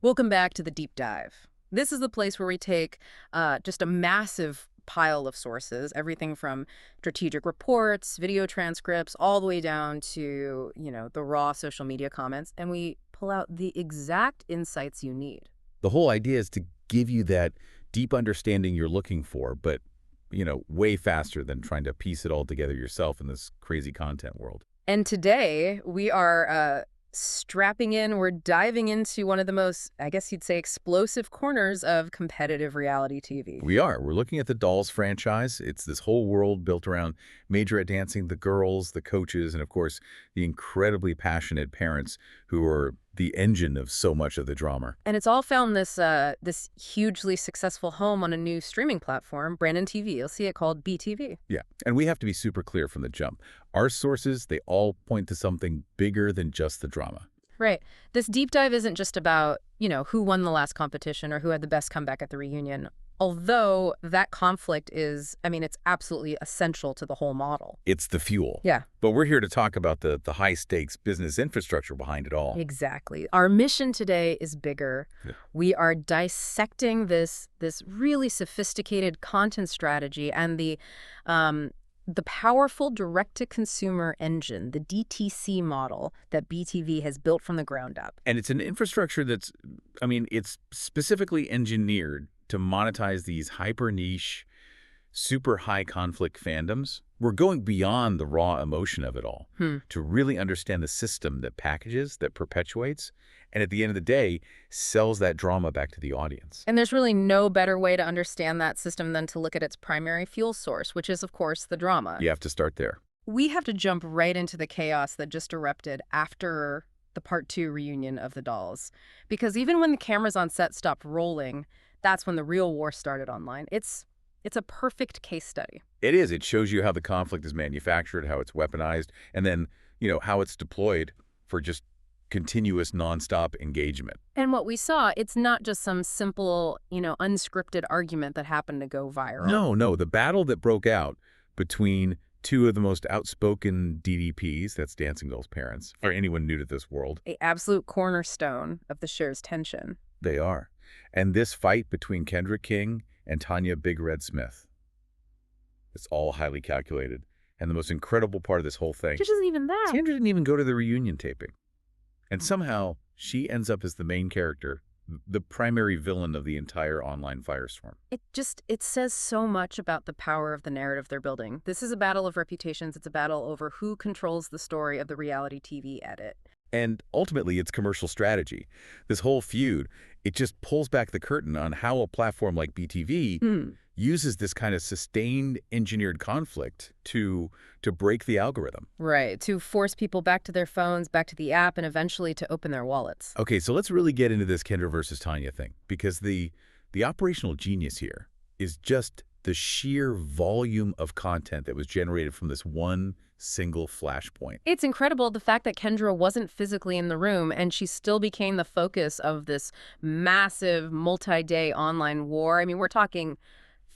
Welcome back to the Deep Dive. This is the place where we take just a massive pile of sources, everything from strategic reports, video transcripts, all the way down to, the raw social media comments, and we pull out the exact insights you need. The whole idea is to give you that deep understanding you're looking for, but, way faster than trying to piece it all together yourself in this crazy content world. And today we are strapping in, we're diving into one of the most, I guess you'd say, explosive corners of competitive reality TV. We are. We're looking at the Dolls franchise. It's this whole world built around Majorette dancing, the girls, the coaches, and of course, the incredibly passionate parents who are the engine of so much of the drama. And it's all found this hugely successful home on a new streaming platform, Brandon TV. You'll see it called BTV. Yeah, and we have to be super clear from the jump. Our sources, they all point to something bigger than just the drama. Right. This deep dive isn't just about, who won the last competition or who had the best comeback at the reunion. Although that conflict is, it's absolutely essential to the whole model. It's the fuel. Yeah. But we're here to talk about the high-stakes business infrastructure behind it all. Exactly. Our mission today is bigger. Yeah. We are dissecting this really sophisticated content strategy and the powerful direct-to-consumer engine, the DTC model that BTV has built from the ground up. And it's an infrastructure that's, it's specifically engineered to monetize these hyper-niche, super high-conflict fandoms. We're going beyond the raw emotion of it all to really understand the system that packages, that perpetuates, and at the end of the day, sells that drama back to the audience. And there's really no better way to understand that system than to look at its primary fuel source, which is, of course, the drama. You have to start there. We have to jump right into the chaos that just erupted after the Part 2 reunion of the Dolls. Because even when the cameras on set stopped rolling, that's when the real war started online. It's a perfect case study. It is. It shows you how the conflict is manufactured, how it's weaponized, and then, how it's deployed for just continuous nonstop engagement. And what we saw, it's not just some simple, unscripted argument that happened to go viral. No. The battle that broke out between two of the most outspoken DDPs, that's Dancing Girls' parents, for anyone new to this world. An absolute cornerstone of the show's tension. They are. And this fight between Kendra King and Tanya Big Red Smith, it's all highly calculated. And the most incredible part of this whole thing, which isn't even that. Sandra didn't even go to the reunion taping. And somehow she ends up as the main character, the primary villain of the entire online firestorm. It says so much about the power of the narrative they're building. This is a battle of reputations. It's a battle over who controls the story of the reality TV edit. And ultimately, it's commercial strategy. This whole feud, it just pulls back the curtain on how a platform like BTV uses this kind of sustained engineered conflict to break the algorithm. Right, to force people back to their phones, back to the app, and eventually to open their wallets. Okay, so let's really get into this Kendra versus Tanya thing, because the operational genius here is just the sheer volume of content that was generated from this one single flashpoint. It's incredible the fact that Kendra wasn't physically in the room and she still became the focus of this massive multi-day online war. We're talking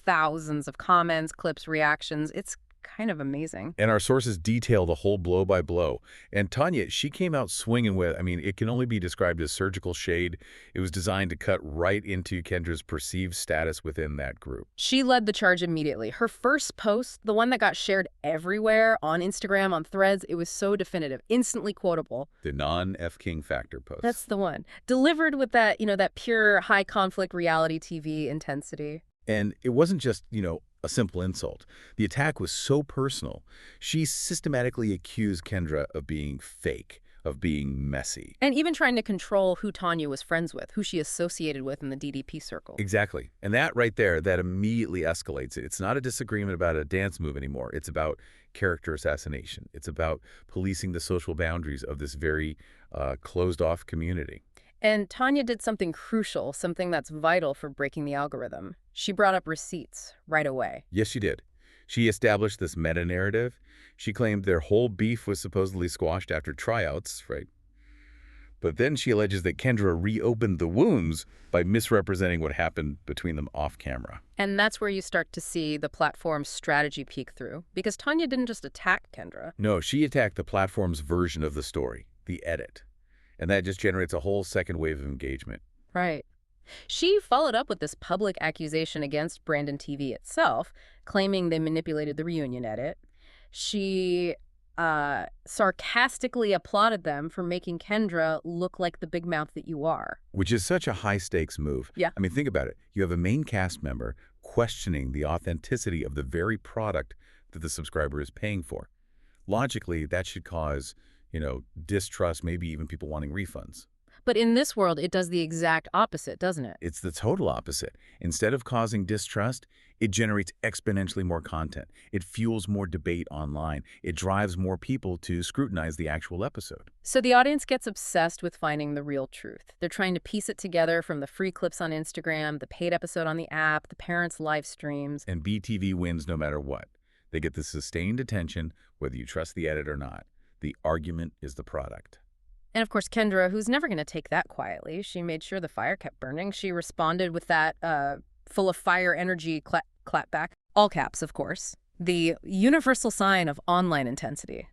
thousands of comments, clips, reactions. It's kind of amazing. And our sources detail the whole blow by blow. And Tanya, she came out swinging with, it can only be described as surgical shade. It was designed to cut right into Kendra's perceived status within that group. She led the charge immediately. Her first post, the one that got shared everywhere on Instagram, on Threads, it was so definitive, instantly quotable. The non-F King Factor post. That's the one. Delivered with that, that pure high conflict reality TV intensity. And it wasn't just, a simple insult. The attack was so personal. She systematically accused Kendra of being fake, of being messy. And even trying to control who Tanya was friends with, who she associated with in the DDP circle. Exactly. And that right there, that immediately escalates it. It's not a disagreement about a dance move anymore. It's about character assassination. It's about policing the social boundaries of this very closed-off community. And Tanya did something crucial, something that's vital for breaking the algorithm. She brought up receipts right away. Yes, she did. She established this meta-narrative. She claimed their whole beef was supposedly squashed after tryouts, right? But then she alleges that Kendra reopened the wounds by misrepresenting what happened between them off camera. And that's where you start to see the platform's strategy peek through. Because Tanya didn't just attack Kendra. No, she attacked the platform's version of the story, the edit. And that just generates a whole second wave of engagement. Right. She followed up with this public accusation against Brandon TV itself, claiming they manipulated the reunion edit. She sarcastically applauded them for making Kendra look like the big mouth that you are. Which is such a high-stakes move. Yeah. I mean, think about it. You have a main cast member questioning the authenticity of the very product that the subscriber is paying for. Logically, that should cause, distrust, maybe even people wanting refunds. But in this world, it does the exact opposite, doesn't it? It's the total opposite. Instead of causing distrust, it generates exponentially more content. It fuels more debate online. It drives more people to scrutinize the actual episode. So the audience gets obsessed with finding the real truth. They're trying to piece it together from the free clips on Instagram, the paid episode on the app, the parents' live streams. And BTV wins no matter what. They get the sustained attention, whether you trust the edit or not. The argument is the product. And of course, Kendra, who's never going to take that quietly, she made sure the fire kept burning. She responded with that full of fire energy clap back. All caps, of course. The universal sign of online intensity.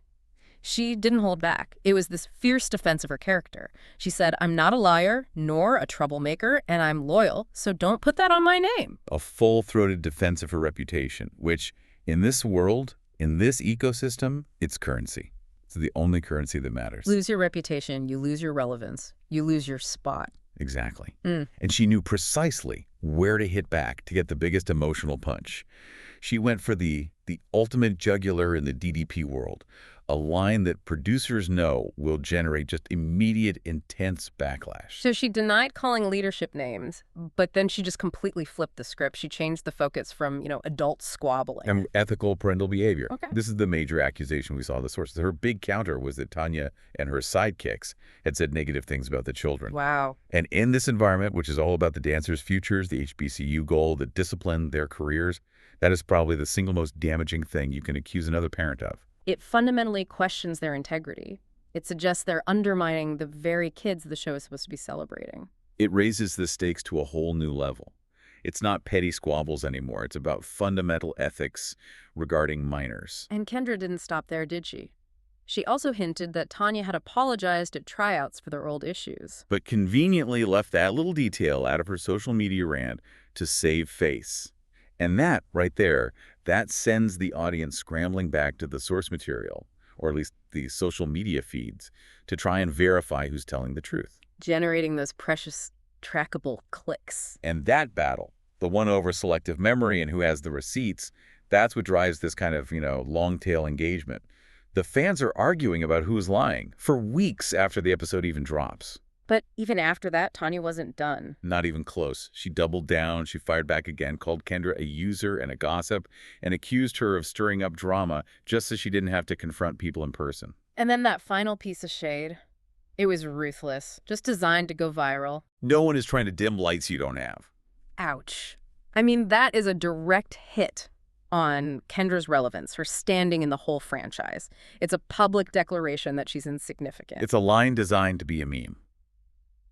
She didn't hold back. It was this fierce defense of her character. She said, "I'm not a liar, nor a troublemaker, and I'm loyal, so don't put that on my name." A full-throated defense of her reputation, which, in this world, in this ecosystem, it's currency. It's the only currency that matters. Lose your reputation, you lose your relevance, you lose your spot. Exactly. And she knew precisely where to hit back to get the biggest emotional punch. She went for the ultimate jugular in the DDP world, a line that producers know will generate just immediate, intense backlash. So she denied calling leadership names, but then she just completely flipped the script. She changed the focus from, adult squabbling. And ethical parental behavior. Okay. This is the major accusation we saw in the sources. Her big counter was that Tanya and her sidekicks had said negative things about the children. Wow. And in this environment, which is all about the dancers' futures, the HBCU goal, the discipline, their careers, that is probably the single most damaging thing you can accuse another parent of. It fundamentally questions their integrity. It suggests they're undermining the very kids the show is supposed to be celebrating. It raises the stakes to a whole new level. It's not petty squabbles anymore. It's about fundamental ethics regarding minors. And Kendra didn't stop there, did she? She also hinted that Tanya had apologized at tryouts for their old issues. But conveniently left that little detail out of her social media rant to save face. And that, right there, that sends the audience scrambling back to the source material, or at least the social media feeds, to try and verify who's telling the truth. Generating those precious, trackable clicks. And that battle, the one over selective memory and who has the receipts, that's what drives this kind of, long-tail engagement. The fans are arguing about who's lying for weeks after the episode even drops. But even after that, Tanya wasn't done. Not even close. She doubled down, she fired back again, called Kendra a user and a gossip, and accused her of stirring up drama just so she didn't have to confront people in person. And then that final piece of shade, it was ruthless, just designed to go viral. No one is trying to dim lights you don't have. Ouch. I mean, that is a direct hit on Kendra's relevance, her standing in the whole franchise. It's a public declaration that she's insignificant. It's a line designed to be a meme,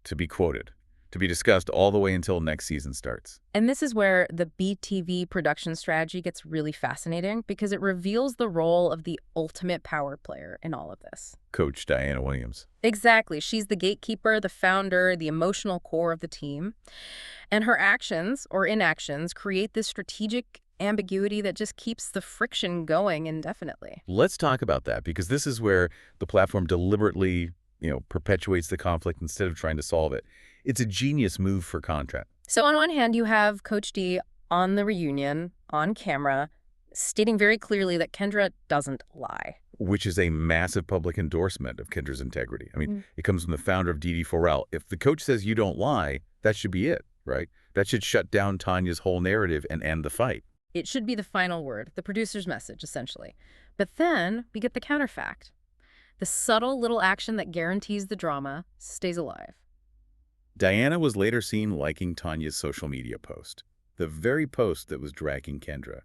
to be quoted, to be discussed all the way until next season starts. And this is where the BTV production strategy gets really fascinating because it reveals the role of the ultimate power player in all of this. Coach Diana Williams. Exactly. She's the gatekeeper, the founder, the emotional core of the team. And her actions or inactions create this strategic ambiguity that just keeps the friction going indefinitely. Let's talk about that, because this is where the platform deliberately perpetuates the conflict instead of trying to solve it. It's a genius move for content. So on one hand, you have Coach D on the reunion, on camera, stating very clearly that Kendra doesn't lie. Which is a massive public endorsement of Kendra's integrity. I mean, it comes from the founder of DD4L. If the coach says you don't lie, that should be it, right? That should shut down Tanya's whole narrative and end the fight. It should be the final word, the producer's message, essentially. But then we get the counterfact. The subtle little action that guarantees the drama stays alive. Diana was later seen liking Tanya's social media post, the very post that was dragging Kendra.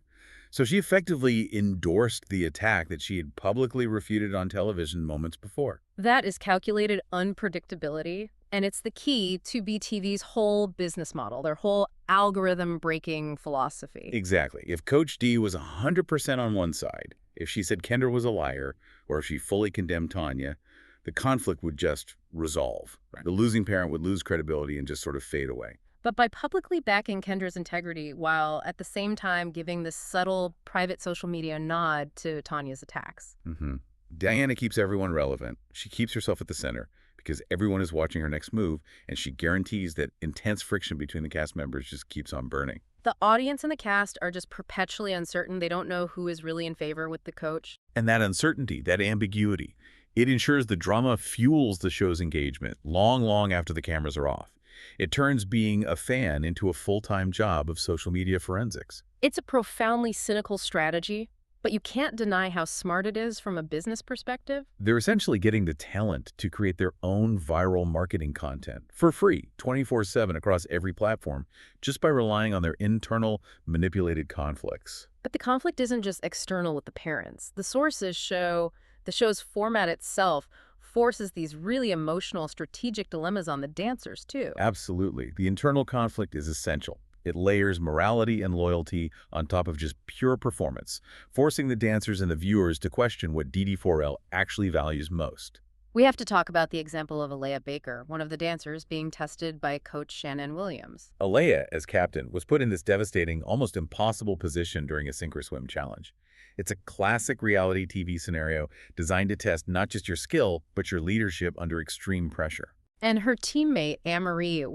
So she effectively endorsed the attack that she had publicly refuted on television moments before. That is calculated unpredictability, and it's the key to BTV's whole business model, their whole algorithm-breaking philosophy. Exactly. If Coach D was 100% on one side, if she said Kendra was a liar, or if she fully condemned Tanya, the conflict would just resolve. Right. The losing parent would lose credibility and just sort of fade away. But by publicly backing Kendra's integrity while at the same time giving this subtle private social media nod to Tanya's attacks. hmm Diana keeps everyone relevant. She keeps herself at the center because everyone is watching her next move, and she guarantees that intense friction between the cast members just keeps on burning. The audience and the cast are just perpetually uncertain. They don't know who is really in favor with the coach. And that uncertainty, that ambiguity, it ensures the drama fuels the show's engagement long, long after the cameras are off. It turns being a fan into a full-time job of social media forensics. It's a profoundly cynical strategy, but you can't deny how smart it is from a business perspective. They're essentially getting the talent to create their own viral marketing content for free, 24/7 across every platform, just by relying on their internal manipulated conflicts. But the conflict isn't just external with the parents. The sources show the show's format itself forces these really emotional, strategic dilemmas on the dancers, too. Absolutely. The internal conflict is essential. It layers morality and loyalty on top of just pure performance, forcing the dancers and the viewers to question what DD4L actually values most. We have to talk about the example of Alea Baker, one of the dancers being tested by coach Shannon Williams. Alea, as captain, was put in this devastating, almost impossible position during a sink or swim challenge. It's a classic reality TV scenario designed to test not just your skill, but your leadership under extreme pressure. And her teammate, Anne-Marie,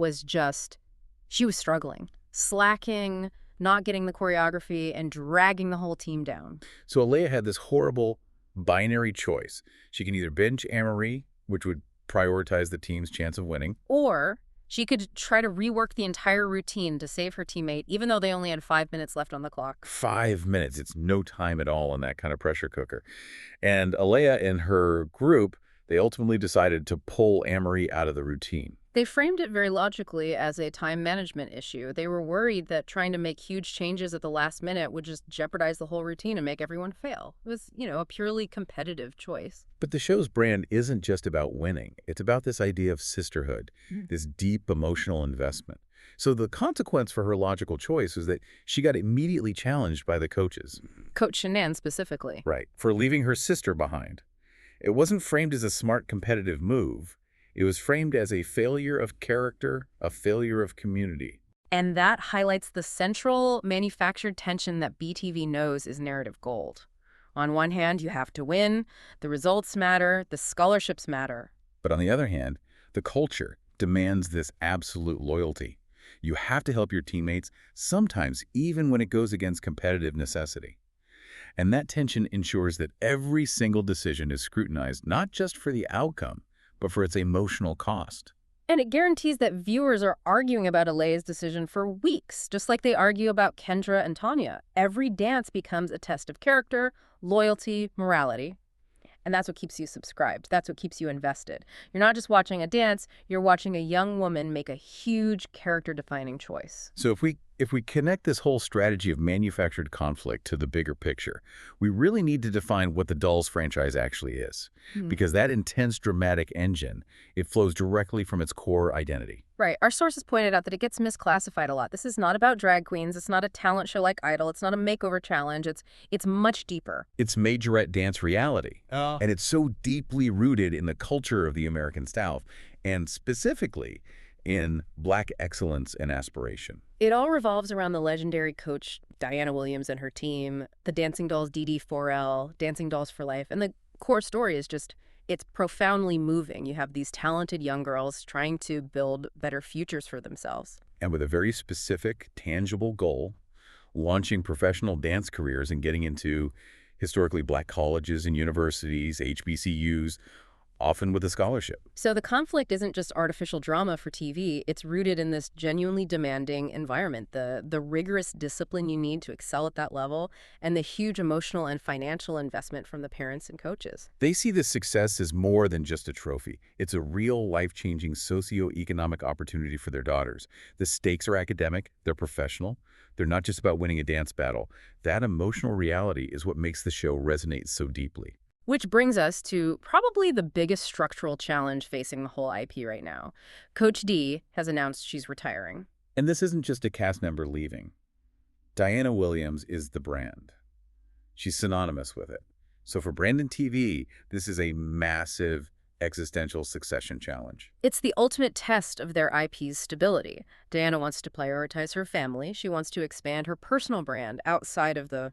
she was struggling, slacking, not getting the choreography, and dragging the whole team down. So Alea had this horrible binary choice. She can either bench Anne-Marie, which would prioritize the team's chance of winning, Or she could try to rework the entire routine to save her teammate, even though they only had 5 minutes left on the clock. 5 minutes. It's no time at all in that kind of pressure cooker. And Alea and her group, they ultimately decided to pull Anne-Marie out of the routine. They framed it very logically as a time management issue. They were worried that trying to make huge changes at the last minute would just jeopardize the whole routine and make everyone fail. It was, a purely competitive choice. But the show's brand isn't just about winning. It's about this idea of sisterhood, this deep emotional investment. So the consequence for her logical choice was that she got immediately challenged by the coaches. Coach Shannon specifically. Right, for leaving her sister behind. It wasn't framed as a smart competitive move. It was framed as a failure of character, a failure of community. And that highlights the central manufactured tension that BTV knows is narrative gold. On one hand, you have to win, the results matter, the scholarships matter. But on the other hand, the culture demands this absolute loyalty. You have to help your teammates, sometimes even when it goes against competitive necessity. And that tension ensures that every single decision is scrutinized not just for the outcome, but for its emotional cost. And it guarantees that viewers are arguing about Alea's decision for weeks, just like they argue about Kendra and Tanya. Every dance becomes a test of character, loyalty, morality. And that's what keeps you subscribed. That's what keeps you invested. You're not just watching a dance, you're watching a young woman make a huge character-defining choice. So if we connect this whole strategy of manufactured conflict to the bigger picture, we really need to define what the Dolls franchise actually is. Because that intense dramatic engine, it flows directly from its core identity. Right. Our sources pointed out that it gets misclassified a lot. This is not about drag queens. It's not a talent show like Idol. It's not a makeover challenge. It's much deeper. It's Majorette dance reality. And it's so deeply rooted in the culture of the American South, and specifically in Black excellence and aspiration. It all revolves around the legendary coach Diana Williams and her team, the Dancing Dolls DD4L, Dancing Dolls for Life, and the core story is just, it's profoundly moving. You have these talented young girls trying to build better futures for themselves. And with a very specific, tangible goal, launching professional dance careers and getting into historically Black colleges and universities, HBCUs, often with a scholarship. So the conflict isn't just artificial drama for TV. It's rooted in this genuinely demanding environment, the rigorous discipline you need to excel at that level, and the huge emotional and financial investment from the parents and coaches. They see this success as more than just a trophy. It's a real life-changing socioeconomic opportunity for their daughters. The stakes are academic, they're professional, they're not just about winning a dance battle. That emotional reality is what makes the show resonate so deeply. Which brings us to probably the biggest structural challenge facing the whole IP right now. Coach D has announced she's retiring. And this isn't just a cast member leaving. Diana Williams is the brand. She's synonymous with it. So for Brandon TV, this is a massive existential succession challenge. It's the ultimate test of their IP's stability. Diana wants to prioritize her family. She wants to expand her personal brand outside of the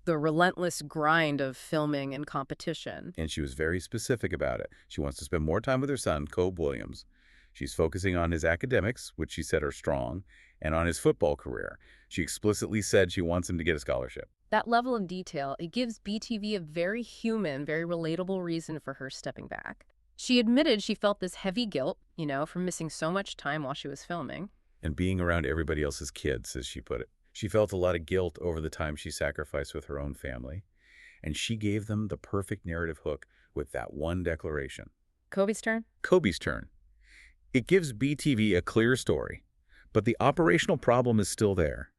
relentless grind of filming and competition. And she was very specific about it. She wants to spend more time with her son, Cobe Williams. She's focusing on his academics, which she said are strong, and on his football career. She explicitly said she wants him to get a scholarship. That level of detail, it gives BTV a very human, very relatable reason for her stepping back. She admitted she felt this heavy guilt, from missing so much time while she was filming. And being around everybody else's kids, as she put it. She felt a lot of guilt over the time she sacrificed with her own family. And she gave them the perfect narrative hook with that one declaration. Kobe's turn? Kobe's turn. It gives BTV a clear story, but the operational problem is still there.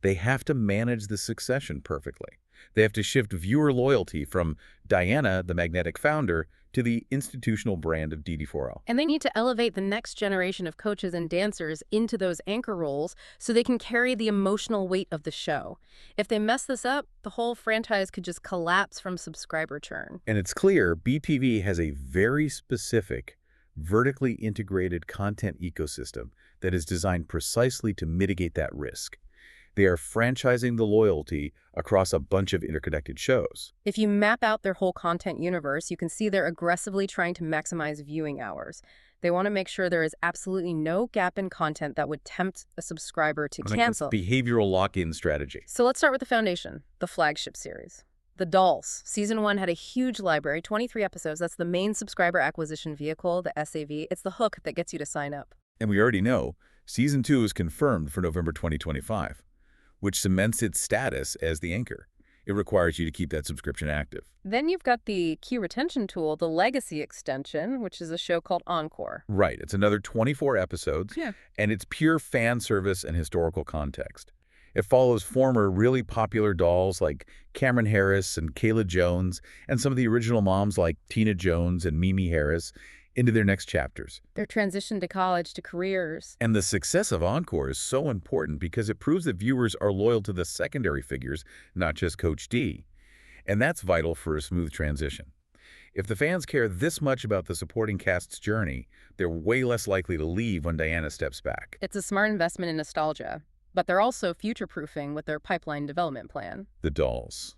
They have to manage the succession perfectly. They have to shift viewer loyalty from Diana, the magnetic founder, to the institutional brand of DD4L. And they need to elevate the next generation of coaches and dancers into those anchor roles so they can carry the emotional weight of the show. If they mess this up, the whole franchise could just collapse from subscriber churn. And it's clear BTV has a very specific, vertically integrated content ecosystem that is designed precisely to mitigate that risk. They are franchising the loyalty across a bunch of interconnected shows. If you map out their whole content universe, you can see they're aggressively trying to maximize viewing hours. They want to make sure there is absolutely no gap in content that would tempt a subscriber to cancel. Behavioral lock-in strategy. So let's start with the foundation, the flagship series. The Dolls. Season 1 had a huge library, 23 episodes. That's the main subscriber acquisition vehicle, the SAV. It's the hook that gets you to sign up. And we already know, Season 2 is confirmed for November 2025. Which cements its status as the anchor. It requires you to keep that subscription active. Then you've got the key retention tool, the Legacy extension, which is a show called Encore. Right. It's another 24 episodes, Yeah. And it's pure fan service and historical context. It follows former really popular dolls like Cameron Harris and Kayla Jones, and some of the original moms like Tina Jones and Mimi Harris, into their next chapters. Their transition to college to careers. And the success of Encore is so important because it proves that viewers are loyal to the secondary figures, not just Coach D. And that's vital for a smooth transition. If the fans care this much about the supporting cast's journey, they're way less likely to leave when Diana steps back. It's a smart investment in nostalgia, but they're also future-proofing with their pipeline development plan. The Dolls.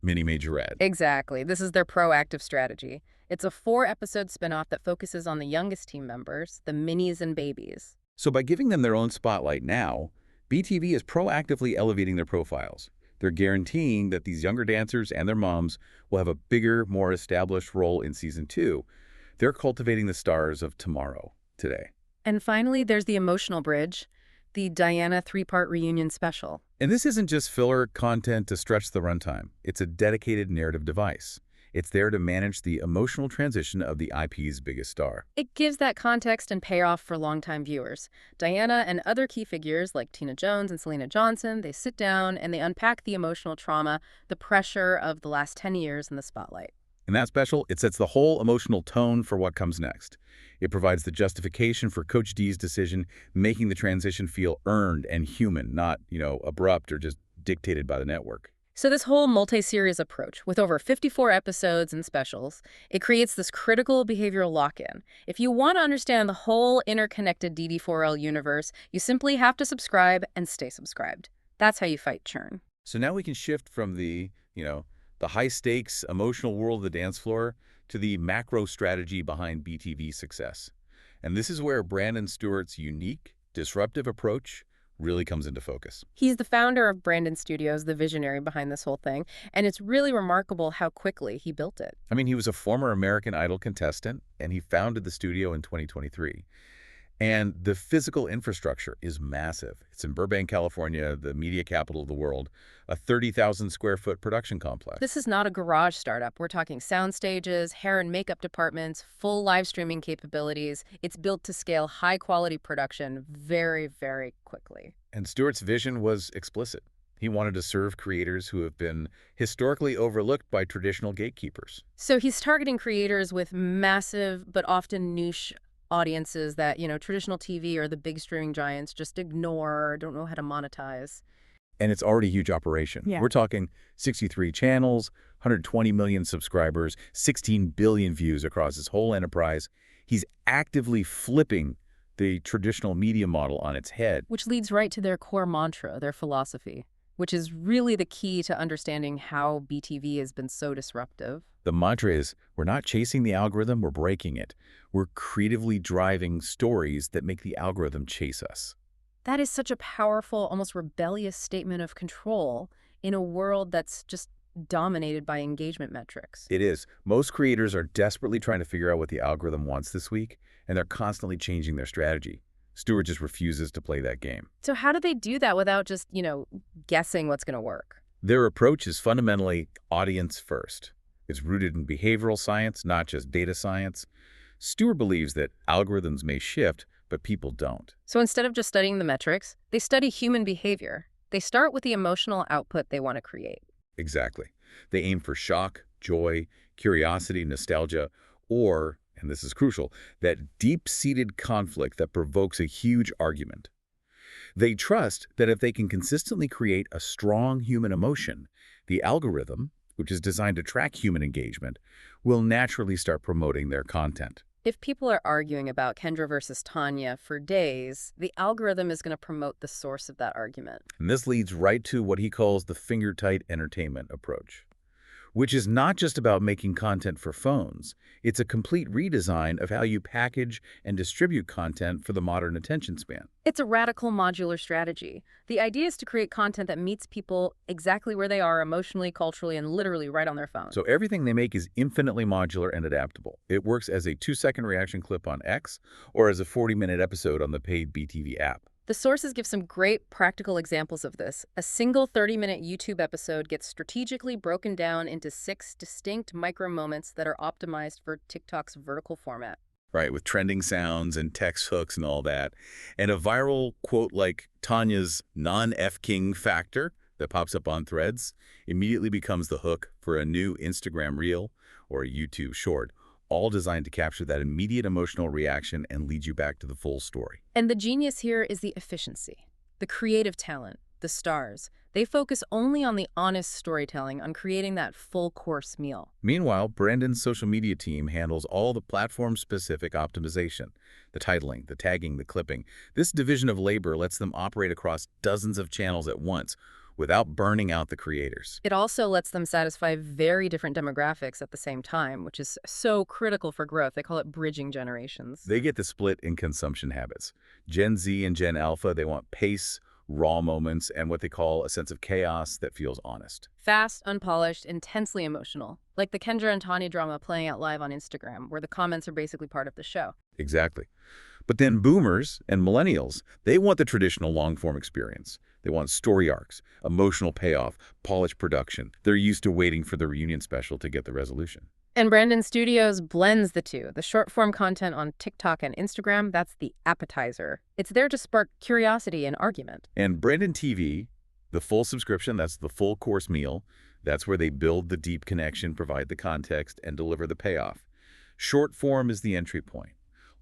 Mini Majorette. Exactly. This is their proactive strategy. It's a 4-episode spinoff that focuses on the youngest team members, the minis and babies. So by giving them their own spotlight now, BTV is proactively elevating their profiles. They're guaranteeing that these younger dancers and their moms will have a bigger, more established role in Season 2. They're cultivating the stars of tomorrow, today. And finally, there's the emotional bridge, the Diana 3-part reunion special. And this isn't just filler content to stretch the runtime. It's a dedicated narrative device. It's there to manage the emotional transition of the IP's biggest star. It gives that context and payoff for longtime viewers. Diana and other key figures like Tina Jones and Selena Johnson, they sit down and they unpack the emotional trauma, the pressure of the last 10 years in the spotlight. In that special, it sets the whole emotional tone for what comes next. It provides the justification for Coach D's decision, making the transition feel earned and human, not, abrupt or just dictated by the network. So this whole multi-series approach, with over 54 episodes and specials, it creates this critical behavioral lock-in. If you want to understand the whole interconnected DD4L universe, you simply have to subscribe and stay subscribed. That's how you fight churn. So now we can shift from the high-stakes emotional world of the dance floor to the macro strategy behind BTV's success. And this is where Brandon Stewart's unique, disruptive approach really comes into focus. He's the founder of Brandon Studios, the visionary behind this whole thing, and it's really remarkable how quickly he built it. I mean, he was a former American Idol contestant, and he founded the studio in 2023. And the physical infrastructure is massive. It's in Burbank, California, the media capital of the world, a 30,000 square foot production complex. This is not a garage startup. We're talking sound stages, hair and makeup departments, full live streaming capabilities. It's built to scale high quality production very, very quickly. And Stewart's vision was explicit. He wanted to serve creators who have been historically overlooked by traditional gatekeepers. So he's targeting creators with massive but often niche audiences that, traditional TV or the big streaming giants just ignore or don't know how to monetize. And it's already a huge operation. Yeah. We're talking 63 channels, 120 million subscribers, 16 billion views across his whole enterprise. He's actively flipping the traditional media model on its head. Which leads right to their core mantra, their philosophy, which is really the key to understanding how BTV has been so disruptive. The mantra is, we're not chasing the algorithm, we're breaking it. We're creatively driving stories that make the algorithm chase us. That is such a powerful, almost rebellious statement of control in a world that's just dominated by engagement metrics. It is. Most creators are desperately trying to figure out what the algorithm wants this week, and they're constantly changing their strategy. Stewart just refuses to play that game. So how do they do that without just, guessing what's going to work? Their approach is fundamentally audience first. It's rooted in behavioral science, not just data science. Stewart believes that algorithms may shift, but people don't. So instead of just studying the metrics, they study human behavior. They start with the emotional output they want to create. Exactly. They aim for shock, joy, curiosity, nostalgia, or, and this is crucial, that deep-seated conflict that provokes a huge argument. They trust that if they can consistently create a strong human emotion, the algorithm, which is designed to track human engagement, will naturally start promoting their content. If people are arguing about Kendra versus Tanya for days, the algorithm is going to promote the source of that argument. And this leads right to what he calls the finger-tight entertainment approach, which is not just about making content for phones. It's a complete redesign of how you package and distribute content for the modern attention span. It's a radical modular strategy. The idea is to create content that meets people exactly where they are emotionally, culturally, and literally right on their phone. So everything they make is infinitely modular and adaptable. It works as a 2-second reaction clip on X or as a 40-minute episode on the paid BTV app. The sources give some great practical examples of this. A single 30-minute YouTube episode gets strategically broken down into 6 distinct micro-moments that are optimized for TikTok's vertical format. Right, with trending sounds and text hooks and all that. And a viral quote like Tanya's non-F-king factor that pops up on Threads immediately becomes the hook for a new Instagram Reel or a YouTube Short, all designed to capture that immediate emotional reaction and lead you back to the full story. And the genius here is the efficiency, the creative talent, the stars. They focus only on the honest storytelling, on creating that full-course meal. Meanwhile, Brandon's social media team handles all the platform-specific optimization, the titling, the tagging, the clipping. This division of labor lets them operate across dozens of channels at once, without burning out the creators. It also lets them satisfy very different demographics at the same time, which is so critical for growth. They call it bridging generations. They get the split in consumption habits. Gen Z and Gen Alpha, they want pace, raw moments, and what they call a sense of chaos that feels honest. Fast, unpolished, intensely emotional. Like the Kendra and Tanya drama playing out live on Instagram, where the comments are basically part of the show. Exactly. But then boomers and millennials, they want the traditional long-form experience. They want story arcs, emotional payoff, polished production. They're used to waiting for the reunion special to get the resolution. And Brandon Studios blends the two. The short-form content on TikTok and Instagram, that's the appetizer. It's there to spark curiosity and argument. And Brandon TV, the full subscription, that's the full course meal. That's where they build the deep connection, provide the context, and deliver the payoff. Short form is the entry point.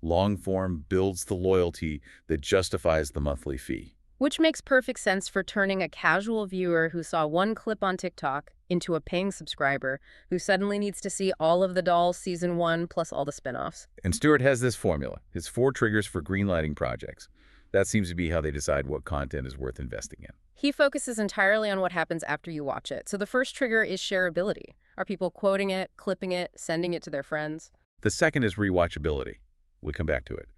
Long form builds the loyalty that justifies the monthly fee. Which makes perfect sense for turning a casual viewer who saw one clip on TikTok into a paying subscriber who suddenly needs to see all of the Dolls Season 1 plus all the spinoffs. And Stewart has this formula, his 4 triggers for greenlighting projects. That seems to be how they decide what content is worth investing in. He focuses entirely on what happens after you watch it. So the first trigger is shareability. Are people quoting it, clipping it, sending it to their friends? The second is rewatchability. We'll come back to it.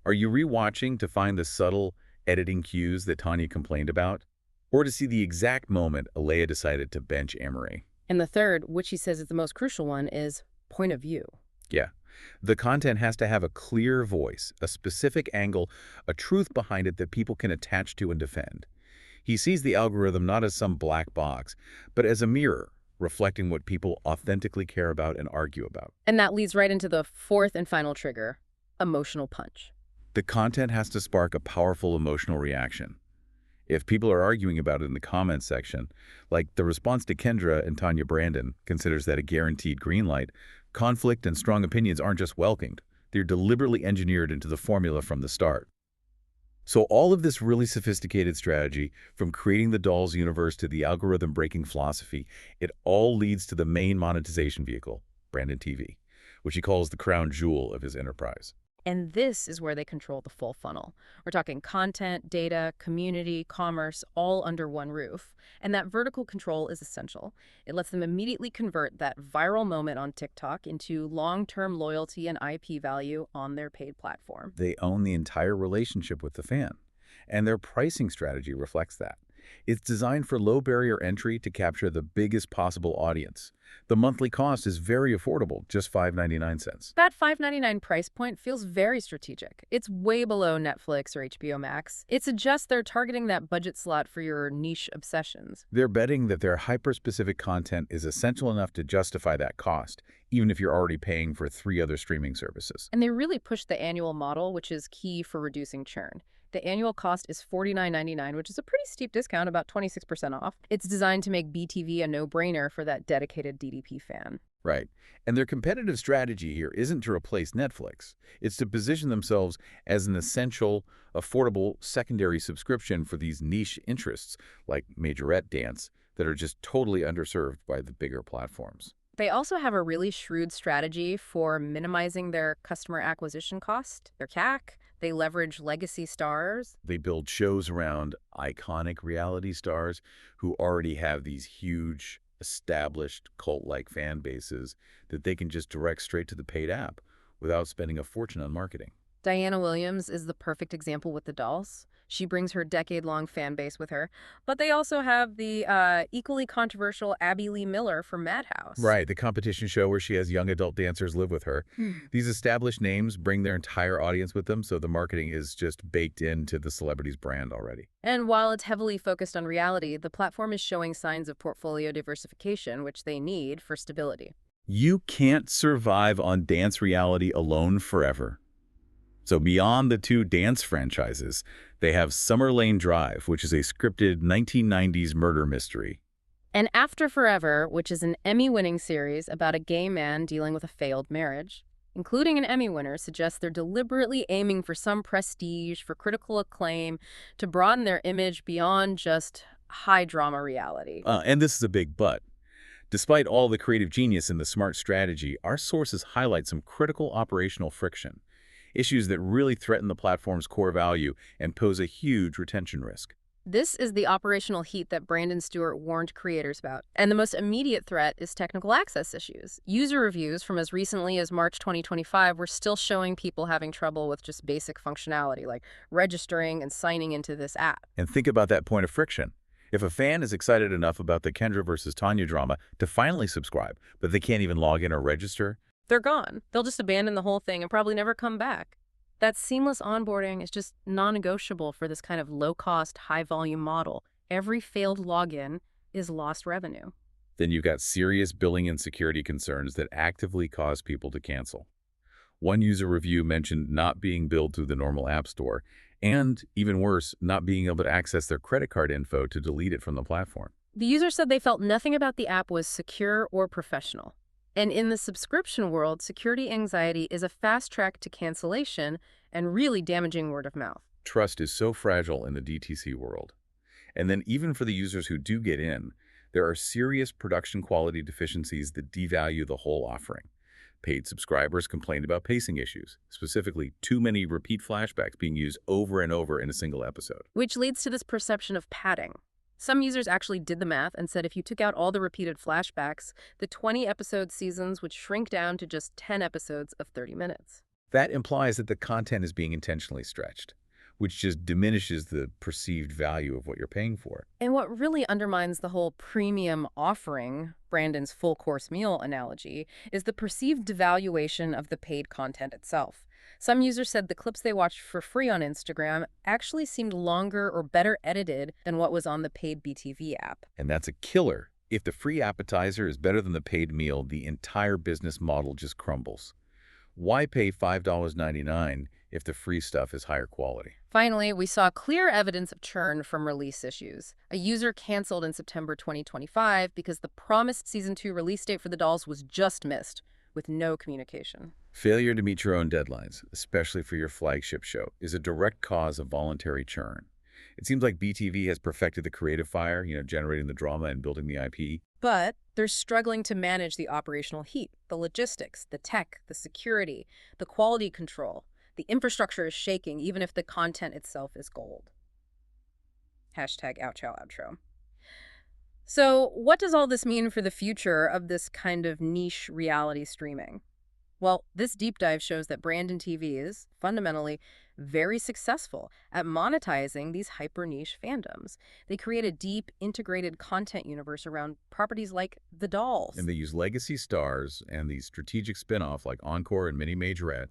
Are you rewatching to find the subtle editing cues that Tanya complained about? Or to see the exact moment Alea decided to bench Amory? And the third, which he says is the most crucial one, is point of view. Yeah. The content has to have a clear voice, a specific angle, a truth behind it that people can attach to and defend. He sees the algorithm not as some black box, but as a mirror, reflecting what people authentically care about and argue about. And that leads right into the fourth and final trigger, emotional punch. The content has to spark a powerful emotional reaction. If people are arguing about it in the comments section, like the response to Kendra and Tanya Brandon considers that a guaranteed green light, conflict and strong opinions aren't just welcomed, they're deliberately engineered into the formula from the start. So all of this really sophisticated strategy, from creating the dolls universe to the algorithm-breaking philosophy, it all leads to the main monetization vehicle, Brandon TV, which he calls the crown jewel of his enterprise. And this is where they control the full funnel. We're talking content, data, community, commerce, all under one roof. And that vertical control is essential. It lets them immediately convert that viral moment on TikTok into long-term loyalty and IP value on their paid platform. They own the entire relationship with the fan, and their pricing strategy reflects that. It's designed for low barrier entry to capture the biggest possible audience. The monthly cost is very affordable, just $5.99. That $5.99 price point feels very strategic. It's way below Netflix or HBO Max. It suggests they're targeting that budget slot for your niche obsessions. They're betting that their hyper-specific content is essential enough to justify that cost, even if you're already paying for 3 other streaming services. And they really push the annual model, which is key for reducing churn. The annual cost is $49.99, which is a pretty steep discount, about 26% off. It's designed to make BTV a no-brainer for that dedicated DDP fan. Right. And their competitive strategy here isn't to replace Netflix. It's to position themselves as an essential, affordable secondary subscription for these niche interests like Majorette dance that are just totally underserved by the bigger platforms. They also have a really shrewd strategy for minimizing their customer acquisition cost, their CAC. They leverage legacy stars. They build shows around iconic reality stars who already have these huge, established cult-like fan bases that they can just direct straight to the paid app without spending a fortune on marketing. Diana Williams is the perfect example with the dolls. She brings her decade-long fan base with her. But they also have the equally controversial Abby Lee Miller from Madhouse. Right, the competition show where she has young adult dancers live with her. These established names bring their entire audience with them, so the marketing is just baked into the celebrity's brand already. And while it's heavily focused on reality, the platform is showing signs of portfolio diversification, which they need for stability. You can't survive on dance reality alone forever. So beyond the 2 dance franchises, they have Summer Lane Drive, which is a scripted 1990s murder mystery. And After Forever, which is an Emmy-winning series about a gay man dealing with a failed marriage. Including an Emmy winner suggests they're deliberately aiming for some prestige, for critical acclaim, to broaden their image beyond just high-drama reality. And this is a big but. Despite all the creative genius and the smart strategy, our sources highlight some critical operational friction. Issues that really threaten the platform's core value and pose a huge retention risk. This is the operational heat that Brandon Stewart warned creators about. And the most immediate threat is technical access issues. User reviews from as recently as March 2025 were still showing people having trouble with just basic functionality, like registering and signing into this app. And think about that point of friction. If a fan is excited enough about the Kendra versus Tanya drama to finally subscribe, but they can't even log in or register, they're gone. They'll just abandon the whole thing and probably never come back. That seamless onboarding is just non-negotiable for this kind of low-cost, high-volume model. Every failed login is lost revenue. then you've got serious billing and security concerns that actively cause people to cancel. One user review mentioned not being billed through the normal app store, and, even worse, not being able to access their credit card info to delete it from the platform. The user said they felt nothing about the app was secure or professional. And in the subscription world, security anxiety is a fast track to cancellation and really damaging word of mouth. Trust is so fragile in the DTC world. And then even for the users who do get in, there are serious production quality deficiencies that devalue the whole offering. Paid subscribers complained about pacing issues, specifically too many repeat flashbacks being used over and over in a single episode. Which leads to this perception of padding. Some users actually did the math and said if you took out all the repeated flashbacks, the 20-episode seasons would shrink down to just 10 episodes of 30 minutes. That implies that the content is being intentionally stretched, which just diminishes the perceived value of what you're paying for. And what really undermines the whole premium offering, Brandon's full-course meal analogy, is the perceived devaluation of the paid content itself. Some users said the clips they watched for free on Instagram actually seemed longer or better edited than what was on the paid BTV app. And that's a killer. If the free appetizer is better than the paid meal, the entire business model just crumbles. Why pay $5.99 if the free stuff is higher quality? Finally, we saw clear evidence of churn from release issues. A user canceled in September 2025 because the promised Season 2 release date for the dolls was just missed, with no communication. Failure to meet your own deadlines, especially for your flagship show, is a direct cause of voluntary churn. It seems like BTV has perfected the creative fire, generating the drama and building the IP. But they're struggling to manage the operational heat, the logistics, the tech, the security, the quality control. The infrastructure is shaking even if the content itself is gold. Hashtag outro outro. So what does all this mean for the future of this kind of niche reality streaming? Well, this deep dive shows that Brandon TV is, fundamentally, very successful at monetizing these hyper-niche fandoms. They create a deep, integrated content universe around properties like The And Dolls. they use legacy stars and these strategic spin-off like Encore and Mini Majorette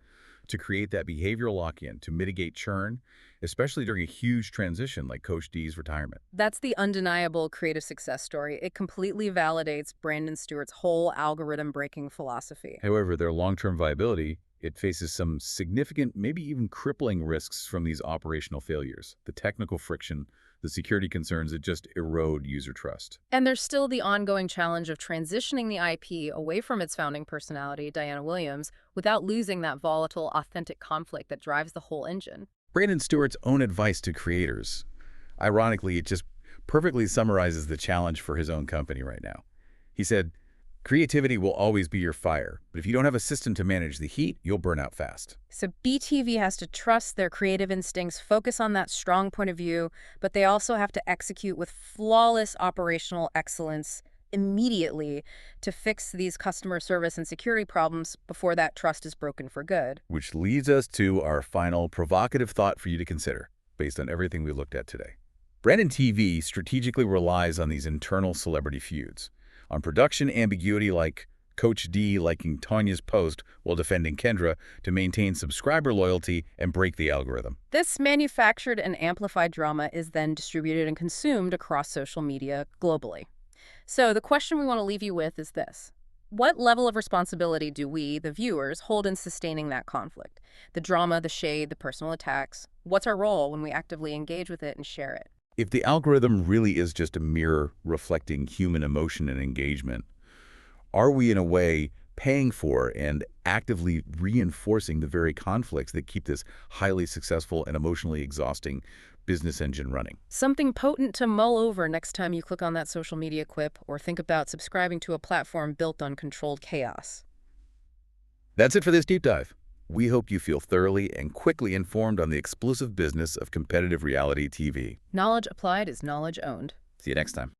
to create that behavioral lock-in to mitigate churn, especially during a huge transition like Coach D's retirement. That's the undeniable creative success story. It completely validates Brandon Stewart's whole algorithm-breaking philosophy. However, their long-term viability, it faces some significant, maybe even crippling risks from these operational failures. The technical friction, the security concerns that just erode user trust. And there's still the ongoing challenge of transitioning the IP away from its founding personality, Diana Williams, without losing that volatile, authentic conflict that drives the whole engine. Brandon Stewart's own advice to creators, ironically, it just perfectly summarizes the challenge for his own company right now. He said, "Creativity will always be your fire, but if you don't have a system to manage the heat, you'll burn out fast." So BTV has to trust their creative instincts, focus on that strong point of view, but they also have to execute with flawless operational excellence immediately to fix these customer service and security problems before that trust is broken for good. Which leads us to our final provocative thought for you to consider, based on everything we looked at today. Brandon TV strategically relies on these internal celebrity feuds, on production ambiguity like Coach D liking Tanya's post while defending Kendra to maintain subscriber loyalty and break the algorithm. This manufactured and amplified drama is then distributed and consumed across social media globally. So the question we want to leave you with is this. What level of responsibility do we, the viewers, hold in sustaining that conflict? The drama, the shade, the personal attacks. What's our role when we actively engage with it and share it? If the algorithm really is just a mirror reflecting human emotion and engagement, are we in a way paying for and actively reinforcing the very conflicts that keep this highly successful and emotionally exhausting business engine running? Something potent to mull over next time you click on that social media quip or think about subscribing to a platform built on controlled chaos. That's it for this deep dive. We hope you feel thoroughly and quickly informed on the explosive business of competitive reality TV. Knowledge applied is knowledge owned. See you next time.